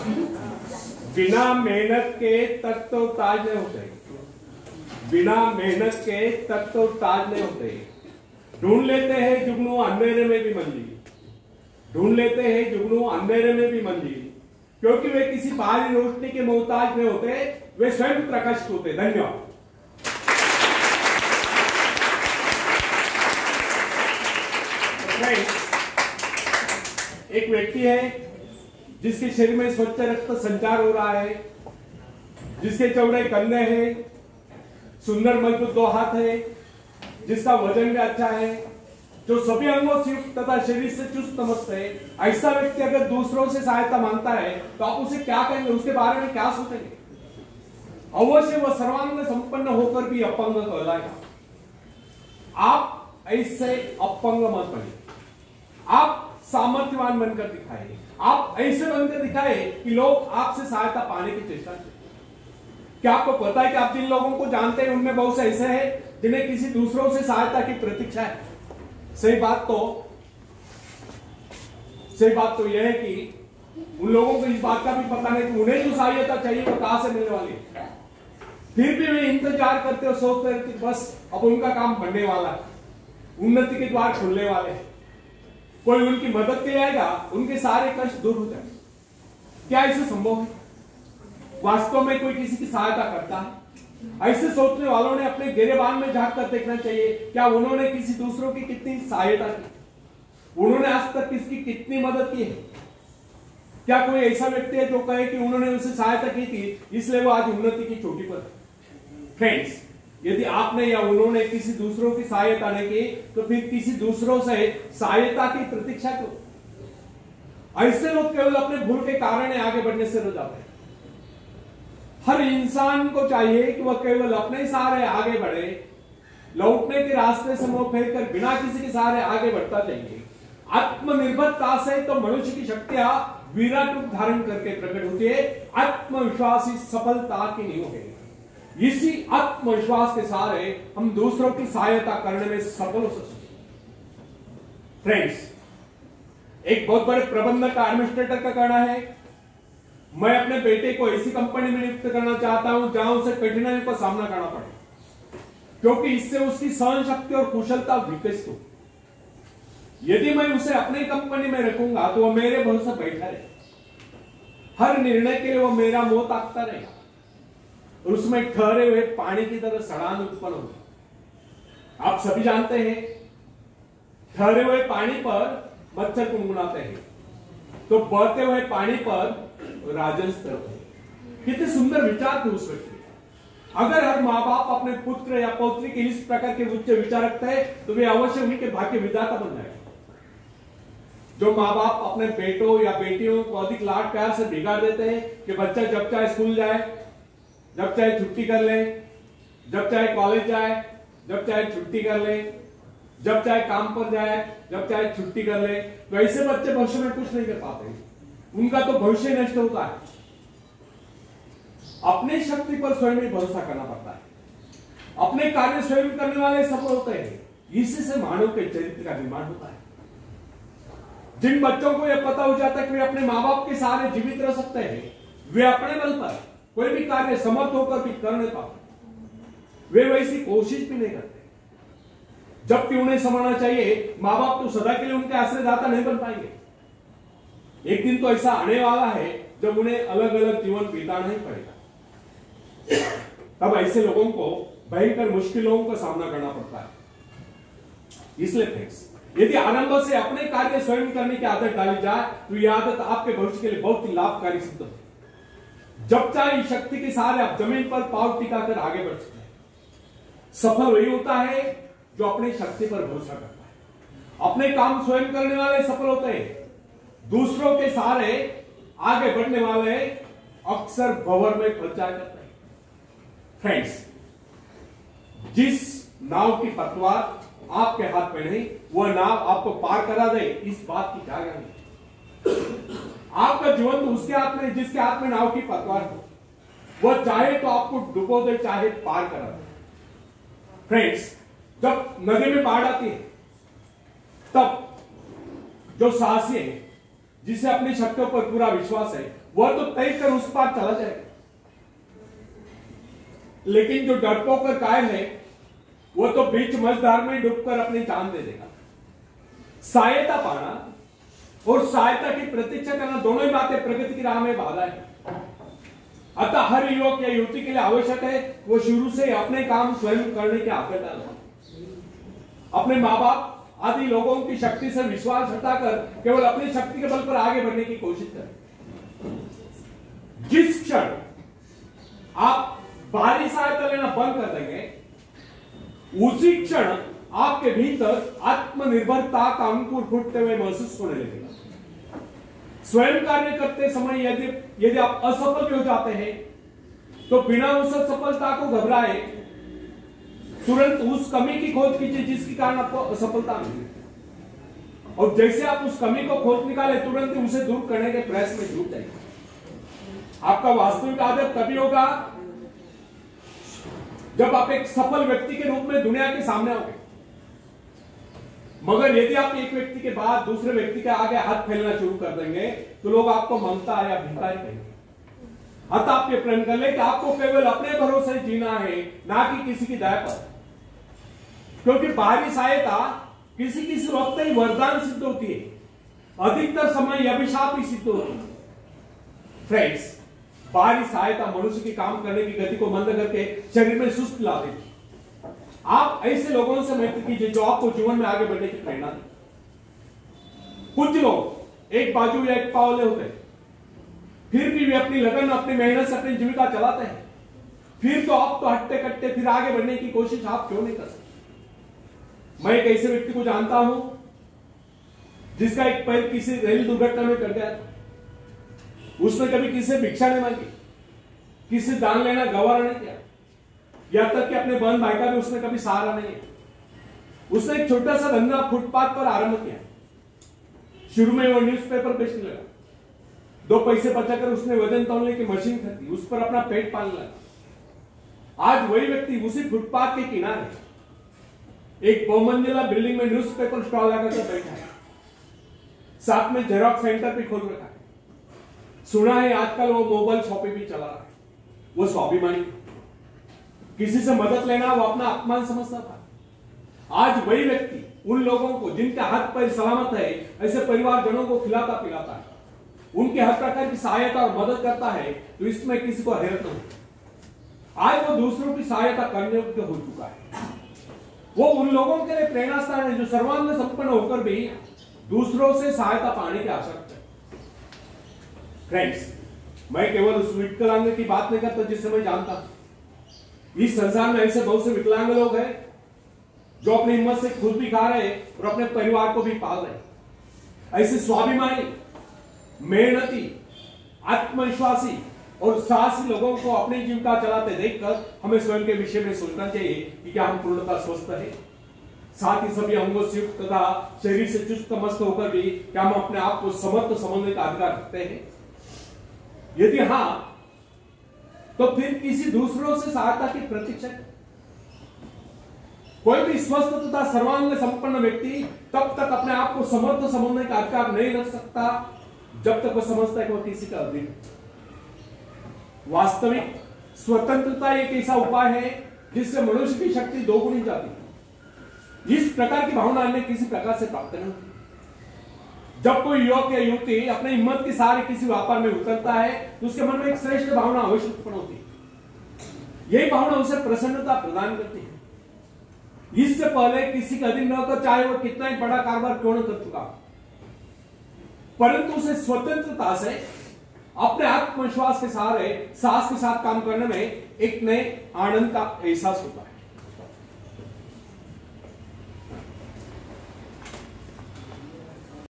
बिना मेहनत के तख्त तो ताज नहीं होते, बिना मेहनत के तख्त तो ताज नहीं होते। ढूंढ लेते हैं जुगनू अंधेरे में भी मंजिल, ढूंढ लेते हैं जुगनू अंधेरे में भी मंजिल, क्योंकि वे किसी बाहरी रोशनी के मोहताज नहीं होते, वे स्वयं प्रकाशित होते। धन्यवाद। एक व्यक्ति है जिसके शरीर में स्वच्छ रक्त संचार हो रहा है, जिसके चौड़े कंधे हैं, सुंदर मजबूत 2 हाथ है, जिसका वजन भी अच्छा है, जो सभी अंगों से युक्त तथा शरीर से चुस्त मस्त है। ऐसा व्यक्ति अगर दूसरों से सहायता मांगता है तो आप उसे क्या कहेंगे, उसके बारे में क्या सोचेंगे? अवश्य वह सर्वांग संपन्न होकर भी अपंग कहलाएगा। आप ऐसे अपंग मत बनिए, आप सामर्थ्यवान बनकर दिखाए, आप ऐसे बनकर दिखाए कि लोग आपसे सहायता पाने की चेष्टा करें। क्या आपको पता है कि आप जिन लोगों को जानते हैं उनमें बहुत से ऐसे हैं जिन्हें किसी दूसरों से सहायता की प्रतीक्षा है? सही बात तो यह है कि उन लोगों को इस बात का भी पता नहीं कि उन्हें जो सहायता चाहिए वो कहां से मिलने वाली है, फिर भी वे इंतजार करते और सोचते हैं कि बस अब उनका काम बनने वाला है, उन्नति के द्वार खुलने वाले हैं, कोई उनकी मदद के लिए आएगा, उनके सारे कष्ट दूर हो जाएंगे। क्या ऐसे संभव है? वास्तव में कोई किसी की सहायता करता है? ऐसे सोचने वालों ने अपने गिरेबान में झांक कर देखना चाहिए, क्या उन्होंने किसी दूसरों की कितनी सहायता की, उन्होंने आज तक किसकी कितनी मदद की है? क्या कोई ऐसा व्यक्ति है जो कहे कि उन्होंने उसे सहायता की थी इसलिए वो आज उन्नति की चोटी पर है? फ्रेंड्स, यदि आपने या उन्होंने किसी दूसरों की सहायता नहीं की तो फिर किसी दूसरों से सहायता की प्रतीक्षा क्यों? ऐसे लोग केवल अपने भूल के कारण आगे बढ़ने से रुक जाते हैं। हर इंसान को चाहिए कि वह केवल अपने सहारे आगे बढ़े, लौटने के रास्ते से मुंह फेर कर बिना किसी के सहारे आगे बढ़ता चाहिए। आत्मनिर्भरता से तो मनुष्य की शक्तियां विराट रूप धारण करके प्रकट होती है। आत्मविश्वास सफलता की नींव है। इसी आत्मविश्वास के सहारे हम दूसरों की सहायता करने में सफल हो सकते हैं। फ्रेंड्स, एक बहुत बड़े प्रबंधक का एडमिनिस्ट्रेटर का कहना है, मैं अपने बेटे को ऐसी कंपनी में नियुक्त करना चाहता हूं जहां उसे कठिनाइयों का सामना करना पड़े, क्योंकि इससे उसकी सहन शक्ति और कुशलता विकसित हो। यदि मैं उसे अपनी कंपनी में रखूंगा तो वह मेरे भरोसे बैठा रहेगा, हर निर्णय के लिए वह मेरा मुंह ताकता रहेगा और उसमें ठहरे हुए पानी की तरह सड़ान उत्पन्न होगी। आप सभी जानते हैं, ठहरे हुए पानी पर मच्छर गुनगुनाते हैं तो बहते हुए पानी पर राजस्व होते हैं। कितने सुंदर विचार थे उस व्यक्ति। अगर हर माँ बाप अपने पुत्र या पौत्री के इस प्रकार के उच्च विचार रखते हैं तो वे अवश्य उनके भाग्य विधाता बन जाएंगे। जो माँ बाप अपने बेटों या बेटियों को अधिक लाड प्यार से बिगाड़ देते हैं कि बच्चा जब चाहे स्कूल जाए, जब चाहे छुट्टी कर ले, जब चाहे कॉलेज जाए, जब चाहे छुट्टी कर ले, जब चाहे काम पर जाए, जब चाहे छुट्टी कर ले, तो ऐसे बच्चे भविष्य में कुछ नहीं कर पाते, उनका तो भविष्य नष्ट होता है। अपनी शक्ति पर स्वयं ही भरोसा करना पड़ता है। अपने कार्य स्वयं करने वाले सफल होते हैं। इसी से मानव के चरित्र का निर्माण होता है। जिन बच्चों को यह पता हो जाता है कि वे अपने माँ बाप के सहारे जीवित रह सकते हैं, वे अपने बल पर कोई भी कार्य समर्थ होकर भी कर नहीं पाते, वे वैसी कोशिश भी नहीं करते। जबकि उन्हें समझना चाहिए, माँ बाप तो सदा के लिए उनके आश्रयदाता नहीं बन पाएंगे। एक दिन तो ऐसा आने वाला है जब उन्हें अलग अलग जीवन बिताना ही पड़ेगा। तब ऐसे लोगों को भयंकर मुश्किलों का सामना करना पड़ता है। इसलिए फ्रेंड्स, यदि आरंभ से अपने कार्य स्वयं करने की आदत डाली जाए तो यह आदत आपके भविष्य के लिए बहुत ही लाभकारी सिद्ध होती है। जब चाहे इस शक्ति के सहारे आप जमीन पर पांव टिकाकर आगे बढ़ सकते हैं। सफल वही होता है जो अपनी शक्ति पर भरोसा करता है। अपने काम स्वयं करने वाले सफल होते हैं। दूसरों के सहारे आगे बढ़ने वाले अक्सर भंवर में फंस जाया करते हैं। फ्रेंड्स, जिस नाव की पतवार आपके हाथ में नहीं, वह नाव आपको पार करा दे, इस बात की क्या गारंटी? आपका जीवन तो उसके हाथ में, जिसके हाथ में नाव की पतवार हो। वह चाहे तो आपको डुबो दे, चाहे पार करा दे। फ्रेंड्स, जब नदी में बाढ़ आती है तब जो साहसी है, जिसे अपनी शक्तियों पर पूरा विश्वास है, वह तो तय कर उस पार चला जाएगा, लेकिन जो डरपोक और कायर है वो तो बीच मझधार में डूबकर अपनी जान दे देगा। सहायता पाना और सहायता की प्रतीक्षा करना दोनों ही बातें प्रगति की राह में बाधा है। अतः हर युवक या युवती के लिए आवश्यक है वो शुरू से अपने काम स्वयं करने के आगे डाले, अपने माँ बाप आदि लोगों की शक्ति से विश्वास हटाकर केवल अपनी शक्ति के बल पर आगे बढ़ने की कोशिश करें। जिस क्षण आप बाहरी सहायता लेना बंद कर देंगे, उसी क्षण आपके भीतर आत्मनिर्भरता का अंकुर फूटते हुए महसूस होने लगेगा। स्वयं कार्य करते समय यदि आप असफल भी हो जाते हैं तो बिना उस असफलता को घबराए तुरंत उस कमी की खोज कीजिए जिसके कारण आपको असफलता मिली, और जैसे आप उस कमी को खोज निकाले तुरंत ही उसे दूर करने के प्रयास में जुट जाइए। आपका वास्तविक आदर तभी होगा जब आप एक सफल व्यक्ति के रूप में दुनिया के सामने आओगे। मगर यदि आप एक व्यक्ति के बाद दूसरे व्यक्ति के आगे हाथ फैलना शुरू कर देंगे तो लोग आपको ममता या भिखारी कहेंगे। अतः आप ये प्रण कर ले कि आपको केवल अपने भरोसे जीना है, ना कि किसी की दया पर, क्योंकि बाहरी सहायता किसी किसी वक्त ही वरदान सिद्ध होती है, अधिकतर समय अभिशाप ही सिद्ध होती है। फ्रेंड्स, बाहरी सहायता मनुष्य के काम करने की गति को मंद करके शरीर में सुस्त ला देगी। आप ऐसे लोगों से मैत्री कीजिए जो आपको जीवन में आगे बढ़ने की प्रेरणा दे। कुछ लोग एक बाजू या एक पाव होते हैं, फिर भी वे अपनी लगन अपनी मेहनत से अपनी जीविका चलाते हैं, फिर तो आप तो हट्टे कट्टे फिर आगे बढ़ने की कोशिश आप क्यों नहीं कर सकते। मैं एक ऐसे व्यक्ति को जानता हूं जिसका एक पैर किसी रेल दुर्घटना में कट गया। उसने कभी किसी से भिक्षा नहीं मांगी, किसी दान लेना गवारा नहीं किया, यहां तक कि अपने बहन भाई का भी उसने कभी सहारा नहीं है। उसने एक छोटा सा धंधा फुटपाथ पर आरंभ किया। शुरू में वो न्यूज़पेपर बेचने लगा, 2 पैसे बचाकर उसने वजन तौलने की मशीन खरीदी, उस पर अपना पेट पालने लगा। आज वही व्यक्ति उसी फुटपाथ के किनारे एक बहुमंजिला बिल्डिंग में न्यूज़पेपर स्टॉल लगाकर बैठा है, साथ में जेरॉक्स सेंटर भी खोल रखा है। सुना है आजकल वो मोबाइल शॉपिंग भी चला रहा है। वो स्वाभिमानी, किसी से मदद लेना वो अपना अपमान समझता था। आज वही व्यक्ति उन लोगों को जिनके हाथ पैर सलामत है, ऐसे परिवारजनों को खिलाता पिलाता है, उनके हर प्रकार की सहायता और मदद करता है, तो इसमें किसी को हैरत नहीं। आज वो दूसरों की सहायता करने योग्य हो चुका है। वो उन लोगों के लिए प्रेरणा स्थान है जो सर्वांग संपन्न होकर भी दूसरों से सहायता पाने की आशा रखते हैं। फ्रेंड्स, मैं केवल उस विकलांग की बात नहीं करता जिससे मैं जानता हूं। इस संसार में ऐसे बहुत से विकलांग लोग हैं जो अपनी हिम्मत से खुद भी खा रहे और अपने परिवार को भी पाल रहे। ऐसे स्वाभिमानी, मेहनती, आत्मविश्वासी और साहसी लोगों को अपनी जीविका चलाते देखकर हमें स्वयं के विषय में सोचना चाहिए कि क्या हम पूर्णतः स्वस्थ हैं, साथ ही सभी अंगों से युक्त तथा शरीर से चुस्त मस्त होकर भी क्या हम अपने आप को समर्थ समझने का अधिकार रखते हैं। यदि हां, तो फिर किसी दूसरों से सहायता की प्रतीक्षा। कोई भी स्वस्थ तथा सर्वांग संपन्न व्यक्ति तब तक अपने आप को समर्थ समझने का अधिकार नहीं रख सकता जब तक वह समझता है कि वह किसी का अधीन। वास्तविक स्वतंत्रता एक ऐसा उपाय है जिससे मनुष्य की शक्ति दोगुनी जाती है। इस प्रकार की भावना अन्य किसी प्रकार से प्राप्त नहीं होती। जब कोई युवक या युवती अपने हिम्मत के सहारे किसी व्यापार में उतरता है तो उसके मन में एक श्रेष्ठ भावना अवश्य उत्पन्न होती है। यही भावना उसे प्रसन्नता प्रदान करती है। इससे पहले किसी का अधीन न होकर चाहे वह कितना ही बड़ा कारोबार क्यों न कर चुका, परंतु उसे स्वतंत्रता से अपने आत्मविश्वास के सहारे साहस के साथ काम करने में एक नए आनंद का एहसास होता है।